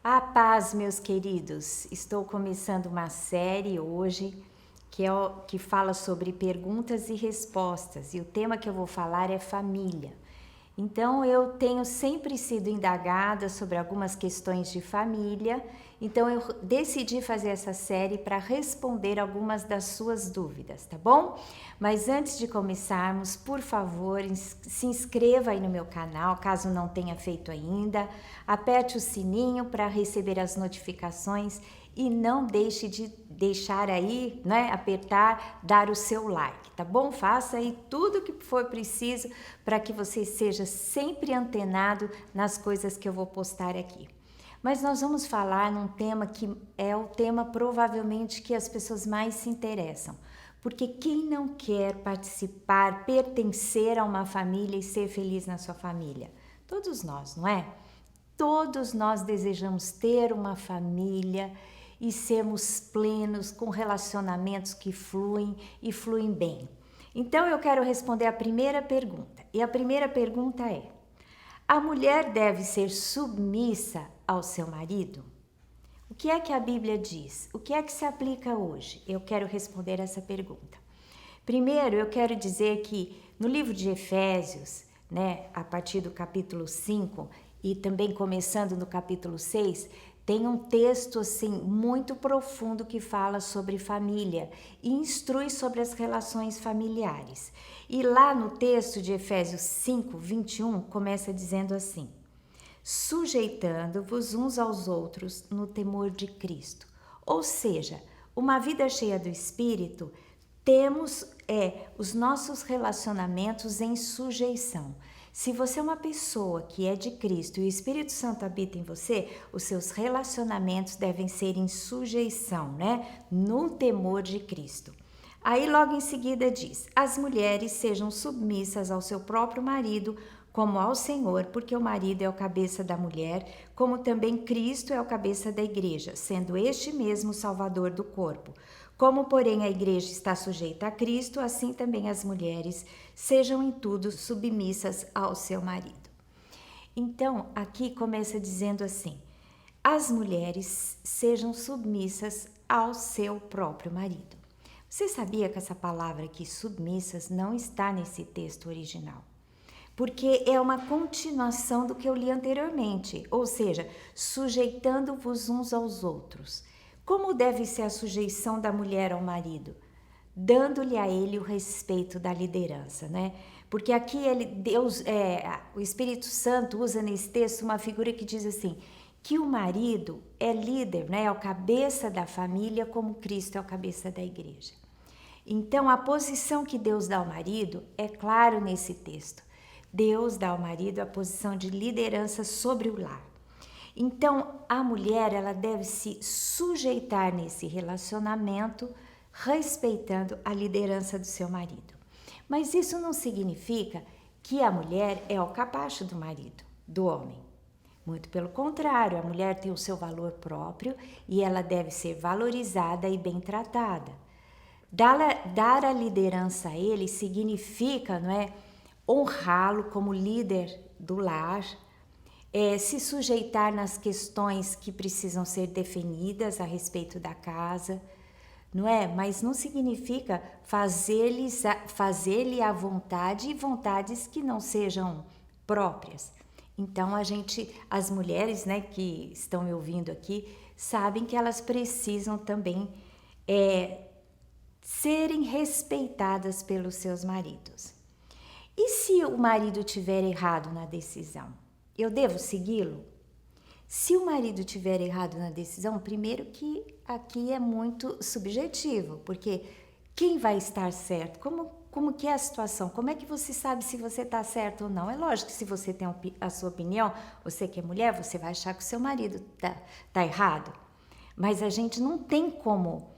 A paz, meus queridos. Estou começando uma série hoje que fala sobre perguntas e respostas, e o tema que eu vou falar é família. Então, eu tenho sempre sido indagada sobre algumas questões de família, então eu decidi fazer essa série para responder algumas das suas dúvidas, tá bom? Mas antes de começarmos, por favor, se inscreva aí no meu canal, caso não tenha feito ainda, aperte o sininho para receber as notificações e não deixe de deixar aí, né, apertar, dar o seu like, tá bom? Faça aí tudo o que for preciso para que você seja sempre antenado nas coisas que eu vou postar aqui. Mas nós vamos falar num tema que é o tema provavelmente que as pessoas mais se interessam. Porque quem não quer participar, pertencer a uma família e ser feliz na sua família? Todos nós, não é? Todos nós desejamos ter uma família e sermos plenos com relacionamentos que fluem e fluem bem. Então eu quero responder a primeira pergunta. E a primeira pergunta é: a mulher deve ser submissa ao seu marido? O que é que a Bíblia diz? O que é que se aplica hoje? Eu quero responder essa pergunta. Primeiro, eu quero dizer que no livro de Efésios, né, a partir do capítulo 5 e também começando no capítulo 6, tem um texto assim muito profundo que fala sobre família e instrui sobre as relações familiares. E lá no texto de Efésios 5, 21, começa dizendo assim: sujeitando-vos uns aos outros no temor de Cristo. Ou seja, uma vida cheia do Espírito, temos os nossos relacionamentos em sujeição. Se você é uma pessoa que é de Cristo e o Espírito Santo habita em você, os seus relacionamentos devem ser em sujeição, né? No temor de Cristo. Aí logo em seguida diz: as mulheres sejam submissas ao seu próprio marido, como ao Senhor, porque o marido é o cabeça da mulher, como também Cristo é o cabeça da igreja, sendo este mesmo o Salvador do corpo. Como, porém, a igreja está sujeita a Cristo, assim também as mulheres sejam em tudo submissas ao seu marido. Então, aqui começa dizendo assim: as mulheres sejam submissas ao seu próprio marido. Você sabia que essa palavra aqui, submissas, não está nesse texto original? Porque é uma continuação do que eu li anteriormente, ou seja, sujeitando-vos uns aos outros. Como deve ser a sujeição da mulher ao marido? Dando-lhe a ele o respeito da liderança, né? Porque aqui o Espírito Santo usa nesse texto uma figura que diz assim, que o marido é líder, né? É o cabeça da família, como Cristo é o cabeça da igreja. Então, a posição que Deus dá ao marido é claro nesse texto. Deus dá ao marido a posição de liderança sobre o lar. Então, a mulher, ela deve se sujeitar nesse relacionamento, respeitando a liderança do seu marido. Mas isso não significa que a mulher é o capacho do marido, do homem. Muito pelo contrário, a mulher tem o seu valor próprio e ela deve ser valorizada e bem tratada. Dar a liderança a ele significa, não é, honrá-lo como líder do lar, se sujeitar nas questões que precisam ser definidas a respeito da casa, não é? Mas não significa fazer-lhe à vontade e vontades que não sejam próprias. Então as mulheres, né, que estão me ouvindo aqui, sabem que elas precisam também serem respeitadas pelos seus maridos. E se o marido tiver errado na decisão? Eu devo segui-lo? Se o marido tiver errado na decisão, primeiro que aqui é muito subjetivo, porque quem vai estar certo? Como que é a situação? Como é que você sabe se você está certo ou não? É lógico que se você tem a sua opinião, você que é mulher, você vai achar que o seu marido tá errado. Mas a gente não tem como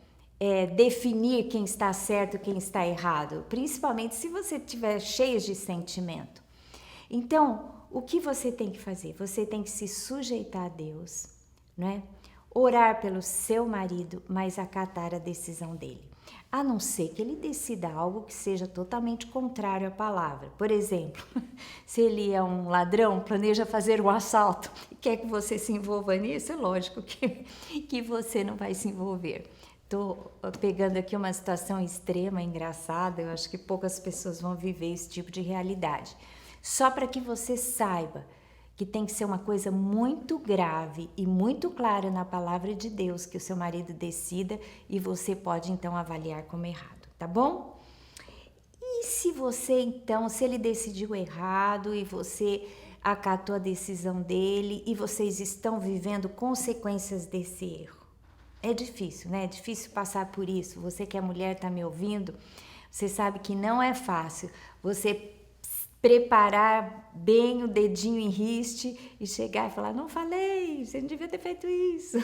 definir quem está certo e quem está errado, principalmente se você estiver cheio de sentimento. Então, o que você tem que fazer? Você tem que se sujeitar a Deus, né? Orar pelo seu marido, mas acatar a decisão dele. a não ser que ele decida algo que seja totalmente contrário à palavra. Por exemplo, se ele é um ladrão, planeja fazer um assalto e quer que você se envolva nisso, é lógico que você não vai se envolver. Estou pegando aqui uma situação extrema, engraçada, eu acho que poucas pessoas vão viver esse tipo de realidade. Só para que você saiba que tem que ser uma coisa muito grave e muito clara na palavra de Deus que o seu marido decida e você pode então avaliar como errado, tá bom? E se você então, se ele decidiu errado e você acatou a decisão dele e vocês estão vivendo consequências desse erro? É difícil, né? É difícil passar por isso. Você que é mulher está me ouvindo, você sabe que não é fácil. Você preparar bem o dedinho em riste e chegar e falar, não falei, você não devia ter feito isso.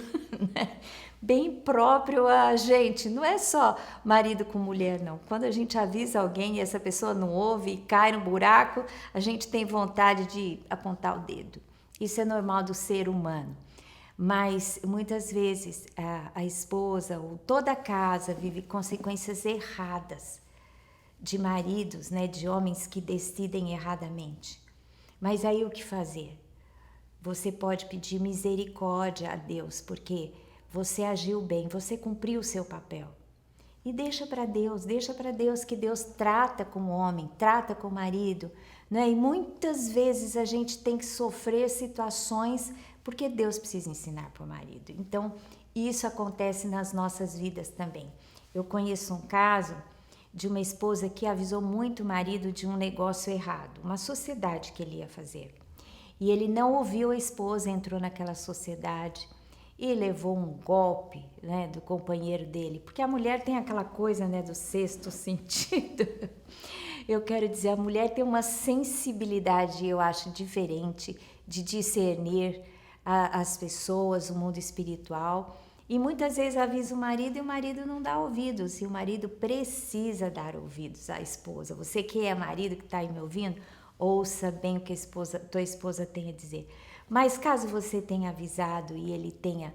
Bem próprio a gente, não é só marido com mulher, não. Quando a gente avisa alguém e essa pessoa não ouve e cai no buraco, a gente tem vontade de apontar o dedo. Isso é normal do ser humano. Mas muitas vezes a esposa ou toda a casa vive consequências erradas de maridos, né, de homens que decidem erradamente. Mas aí o que fazer? Você pode pedir misericórdia a Deus, porque você agiu bem, você cumpriu o seu papel. E deixa para Deus que Deus trata com o homem, trata com o marido, né? E muitas vezes a gente tem que sofrer situações porque Deus precisa ensinar para o marido. Então, isso acontece nas nossas vidas também. Eu conheço um caso de uma esposa que avisou muito o marido de um negócio errado, uma sociedade que ele ia fazer. E ele não ouviu a esposa, entrou naquela sociedade e levou um golpe, né, do companheiro dele, porque a mulher tem aquela coisa, né, do sexto sentido. Eu quero dizer, a mulher tem uma sensibilidade, eu acho, diferente de discernir as pessoas, o mundo espiritual. E muitas vezes avisa o marido e o marido não dá ouvidos. E o marido precisa dar ouvidos à esposa. Você que é marido que está aí me ouvindo, ouça bem o que tua esposa tem a dizer. Mas caso você tenha avisado e ele tenha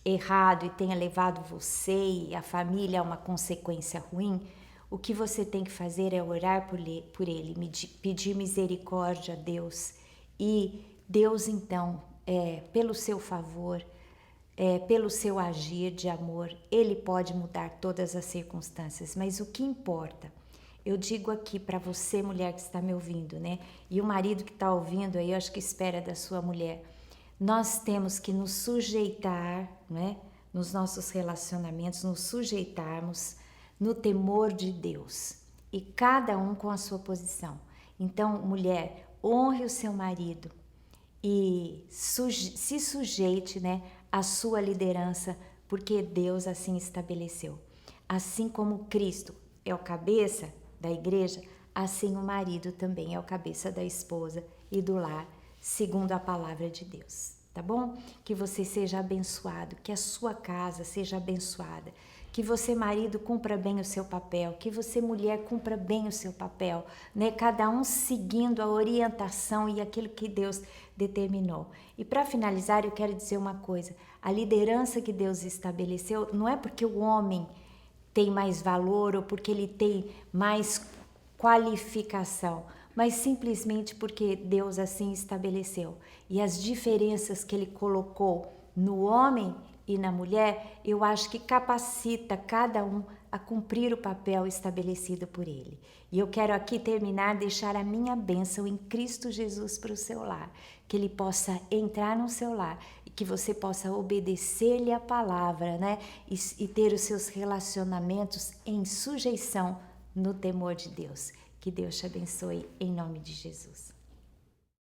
errado e tenha levado você e a família a uma consequência ruim, o que você tem que fazer é orar por ele, pedir misericórdia a Deus. E Deus então, pelo seu favor, pelo seu agir de amor, ele pode mudar todas as circunstâncias. Mas o que importa, eu digo aqui para você, mulher que está me ouvindo, né? E o marido que está ouvindo aí, eu acho que espera da sua mulher. Nós temos que nos sujeitar, né? Nos nossos relacionamentos, nos sujeitarmos no temor de Deus. E cada um com a sua posição. Então, mulher, honre o seu marido e se sujeite, né, à sua liderança, porque Deus assim estabeleceu. Assim como Cristo é o cabeça da igreja, assim o marido também é o cabeça da esposa e do lar, segundo a palavra de Deus. Tá bom? Que você seja abençoado, que a sua casa seja abençoada, que você, marido, cumpra bem o seu papel, que você, mulher, cumpra bem o seu papel, né? Cada um seguindo a orientação e aquilo que Deus determinou. E para finalizar, eu quero dizer uma coisa: a liderança que Deus estabeleceu não é porque o homem tem mais valor ou porque ele tem mais qualificação, mas simplesmente porque Deus assim estabeleceu. E as diferenças que ele colocou no homem e na mulher, eu acho que capacita cada um a cumprir o papel estabelecido por ele. E eu quero aqui terminar, deixar a minha bênção em Cristo Jesus para o seu lar, que ele possa entrar no seu lar e que você possa obedecer-lhe a palavra, né? E ter os seus relacionamentos em sujeição no temor de Deus. Que Deus te abençoe em nome de Jesus.